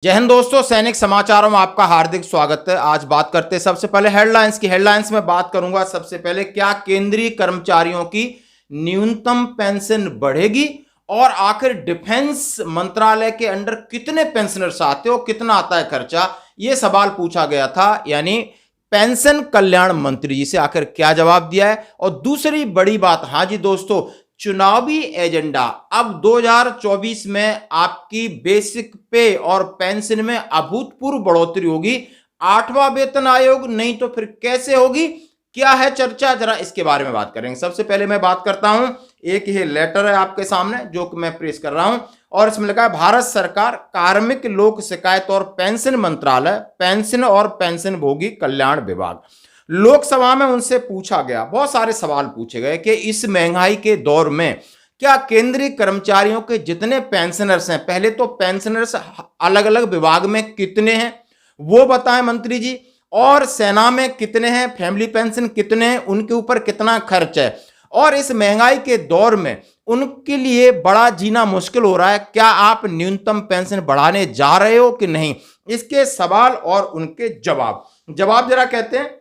जय हिंद दोस्तों, सैनिक समाचारों में आपका हार्दिक स्वागत है। आज बात करते हैं सबसे पहले हेडलाइंस की। हेडलाइंस में बात करूंगा सबसे पहले, क्या केंद्रीय कर्मचारियों की न्यूनतम पेंशन बढ़ेगी और आखिर डिफेंस मंत्रालय के अंडर कितने पेंशनर्स आते हो, कितना आता है खर्चा, यह सवाल पूछा गया था। यानी पेंशन कल्याण मंत्री जी से आखिर क्या जवाब दिया है। और दूसरी बड़ी बात, हाँ जी दोस्तों, चुनावी एजेंडा, अब 2024 में आपकी बेसिक पे और पेंशन में अभूतपूर्व बढ़ोतरी होगी। 8वां वेतन आयोग, नहीं तो फिर कैसे होगी, क्या है चर्चा, जरा इसके बारे में बात करेंगे। सबसे पहले मैं बात करता हूं, एक ये लेटर है आपके सामने जो कि मैं प्रेस कर रहा हूं और इसमें लिखा है भारत सरकार कार्मिक लोक शिकायत और पेंशन मंत्रालय, पेंशन और पेंशनभोगी कल्याण विभाग। लोकसभा में उनसे पूछा गया, बहुत सारे सवाल पूछे गए कि इस महंगाई के दौर में क्या केंद्रीय कर्मचारियों के जितने पेंशनर्स हैं, पहले तो पेंशनर्स अलग अलग विभाग में कितने हैं वो बताएं मंत्री जी, और सेना में कितने हैं, फैमिली पेंशन कितने हैं, उनके ऊपर कितना खर्च है, और इस महंगाई के दौर में उनके लिए बड़ा जीना मुश्किल हो रहा है, क्या आप न्यूनतम पेंशन बढ़ाने जा रहे हो कि नहीं। इसके सवाल और उनके जवाब जरा कहते हैं।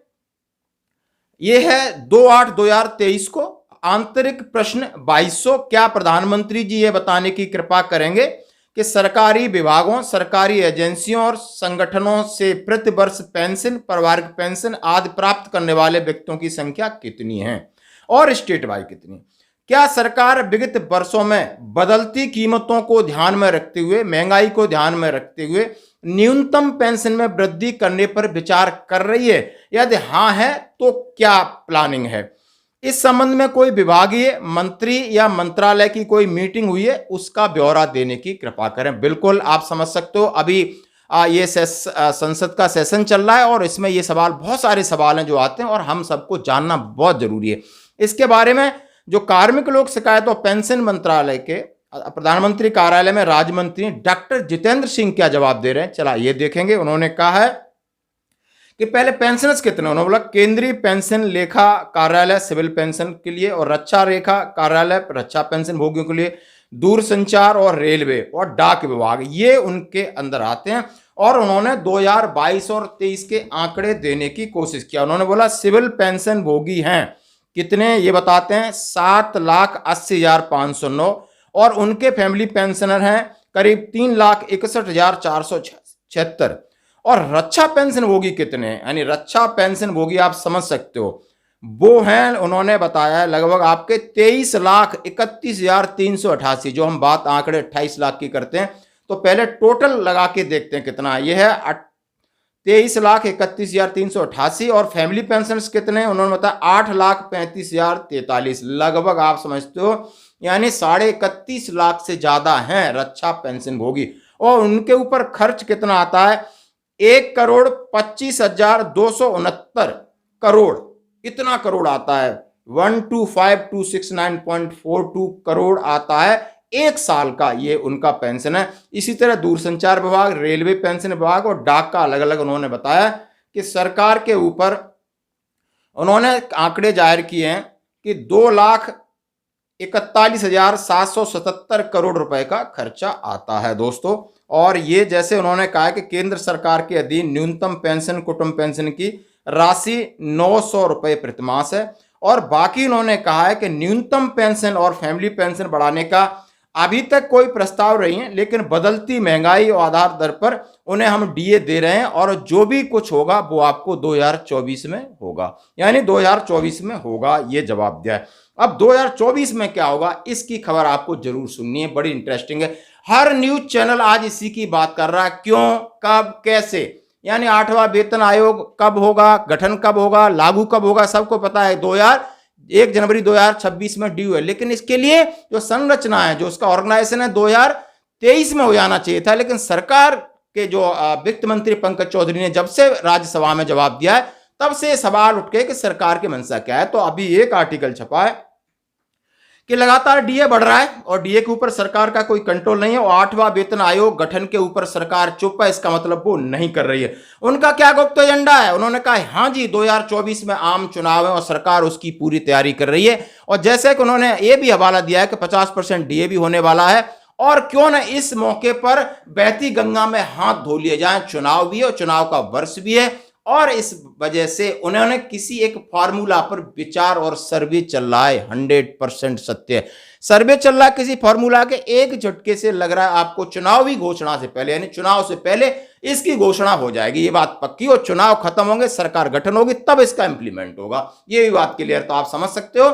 यह है 2/8/2023 को आंतरिक प्रश्न 2200। क्या प्रधानमंत्री जी ये बताने की कृपा करेंगे कि सरकारी विभागों, सरकारी एजेंसियों और संगठनों से प्रति वर्ष पेंशन, पारिवारिक पेंशन आदि प्राप्त करने वाले व्यक्तियों की संख्या कितनी है और स्टेट वाइज कितनी। क्या सरकार विगत वर्षों में बदलती कीमतों को ध्यान में रखते हुए, महंगाई को ध्यान में रखते हुए न्यूनतम पेंशन में वृद्धि करने पर विचार कर रही है, यदि हाँ है तो क्या प्लानिंग है। इस संबंध में कोई विभागीय मंत्री या मंत्रालय की कोई मीटिंग हुई है, उसका ब्यौरा देने की कृपा करें। बिल्कुल आप समझ सकते हो, अभी ये संसद का सेशन चल रहा है और इसमें ये सवाल, बहुत सारे सवाल हैं जो आते हैं और हम सबको जानना बहुत जरूरी है। इसके बारे में जो कार्मिक लोक शिकायत और पेंशन मंत्रालय के प्रधानमंत्री कार्यालय में राज्य मंत्री डॉक्टर जितेंद्र सिंह क्या जवाब दे रहे हैं, चला ये देखेंगे। उन्होंने कहा है कि पहले पेंशनर्स कितने, उन्होंने बोला केंद्रीय पेंशन लेखा कार्यालय सिविल पेंशन के लिए और रक्षा रेखा कार्यालय रक्षा पेंशन भोगियों के लिए, दूरसंचार और रेलवे और डाक विभाग ये उनके अंदर आते हैं। और उन्होंने 2022 और 23 के आंकड़े देने की कोशिश किया। उन्होंने बोला सिविल पेंशन भोगी हैं कितने, ये बताते हैं 7,80,509 और उनके फैमिली पेंशनर हैं करीब 3,61,476। और रक्षा पेंशन भोगी कितने हैं, यानी रक्षा पेंशन भोगी आप समझ सकते हो, वो हैं, उन्होंने बताया लगभग आपके 23,31,388। जो हम बात आंकड़े 28 लाख की करते हैं तो पहले टोटल लगा के देखते हैं कितना, यह है 23,31,388। और फैमिली पेंशन कितने, उन्होंने बताया 8,35,043। लगभग आप समझते हो यानी 31.5 लाख से ज्यादा हैं रक्षा पेंशन भोगी। और उनके ऊपर खर्च कितना आता है, 1,25,269 करोड़, इतना करोड़ आता है। 125,269.42 करोड़ आता है एक साल का, ये उनका पेंशन है। इसी तरह दूरसंचार विभाग, रेलवे पेंशन विभाग और डाक का अलग अलग उन्होंने बताया कि सरकार के ऊपर उन्होंने आंकड़े जाहिर किए हैं कि 2,41,777 करोड़ रुपए का खर्चा आता है दोस्तों। और ये जैसे उन्होंने कहा कि केंद्र सरकार के अधीन न्यूनतम पेंशन, कुटुंब पेंशन की राशि 900 रुपए प्रतिमास है। और बाकी उन्होंने कहा है कि न्यूनतम पेंशन और फैमिली पेंशन बढ़ाने का अभी तक कोई प्रस्ताव नहीं है, लेकिन बदलती महंगाई और आधार दर पर उन्हें हम डीए दे रहे हैं और जो भी कुछ होगा वो आपको 2024 में होगा, यानी 2024 में होगा, ये जवाब दिया है। अब 2024 में क्या होगा इसकी खबर आपको जरूर सुननी है, बड़ी इंटरेस्टिंग है। हर न्यूज चैनल आज इसी की बात कर रहा है, क्यों, कब, कैसे, यानी 8वां वेतन आयोग कब होगा, गठन कब होगा, लागू कब होगा, सबको पता है 1 जनवरी 2026 में ड्यू है। लेकिन इसके लिए जो संरचना है, जो उसका ऑर्गेनाइजेशन है, 2023 में हो जाना चाहिए था। लेकिन सरकार के जो वित्त मंत्री पंकज चौधरी ने जब से राज्यसभा में जवाब दिया है तब से सवाल उठ के कि सरकार की मंशा क्या है। तो अभी एक आर्टिकल छपा है कि लगातार डीए बढ़ रहा है और डीए के ऊपर सरकार का कोई कंट्रोल नहीं है और 8वां वेतन आयोग गठन के ऊपर सरकार चुप है, इसका मतलब वो नहीं कर रही है। उनका क्या गुप्त एजेंडा है, उन्होंने कहा हाँ जी 2024 में आम चुनाव है और सरकार उसकी पूरी तैयारी कर रही है। और जैसे कि उन्होंने ये भी हवाला दिया है कि 50% डीए भी होने वाला है और क्यों न इस मौके पर बहती गंगा में हाथ धो लिए जाएं। चुनाव भी है और चुनाव का वर्ष भी है, और इस वजह से उन्होंने किसी एक फार्मूला पर विचार, और सर्वे चल रहा है 100% सत्य सर्वे चल रहा है किसी फार्मूला के। एक झटके से लग रहा है आपको चुनावी घोषणा से पहले, यानी चुनाव से पहले इसकी घोषणा हो जाएगी, ये बात पक्की। और चुनाव खत्म होंगे, सरकार गठन होगी, तब इसका इंप्लीमेंट होगा, ये भी बात क्लियर। तो आप समझ सकते हो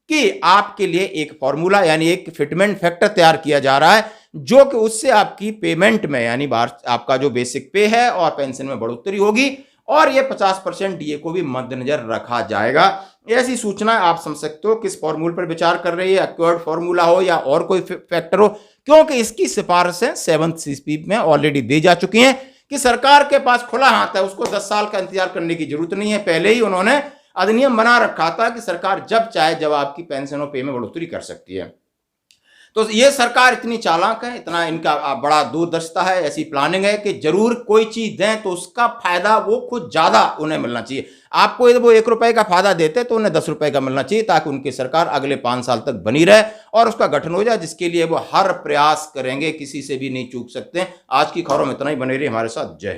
कि आपके लिए एक फॉर्मूला यानी एक फिटमेंट फैक्टर तैयार किया जा रहा है, जो कि उससे आपकी पेमेंट में यानी आपका जो बेसिक पे है और पेंशन में बढ़ोतरी होगी, और ये 50% डीए को भी मद्देनजर रखा जाएगा। ऐसी सूचना आप समझ सकते हो किस फॉर्मूले पर विचार कर रही है, एक्वायर्ड फॉर्मूला हो या और कोई फैक्टर हो, क्योंकि इसकी सिफारिशें 7th सीपी में ऑलरेडी दी जा चुकी हैं कि सरकार के पास खुला हाथ है, उसको 10 साल का इंतजार करने की जरूरत नहीं है। पहले ही उन्होंने अधिनियम बना रखा था कि सरकार जब चाहे जब आपकी पेंशन और पे में बढ़ोतरी कर सकती है। तो ये सरकार इतनी चालाक है, इतना इनका बड़ा दूरदर्शिता है, ऐसी प्लानिंग है कि जरूर कोई चीज दें तो उसका फायदा वो खुद ज्यादा उन्हें मिलना चाहिए। आपको यदि वो 1 रुपए का फायदा देते तो उन्हें 10 रुपए का मिलना चाहिए, ताकि उनकी सरकार अगले 5 साल तक बनी रहे और उसका गठन हो जाए, जिसके लिए वो हर प्रयास करेंगे, किसी से भी नहीं चूक सकते। आज की खबरों में इतना ही, बने रहिए हमारे साथ। जय हिंद।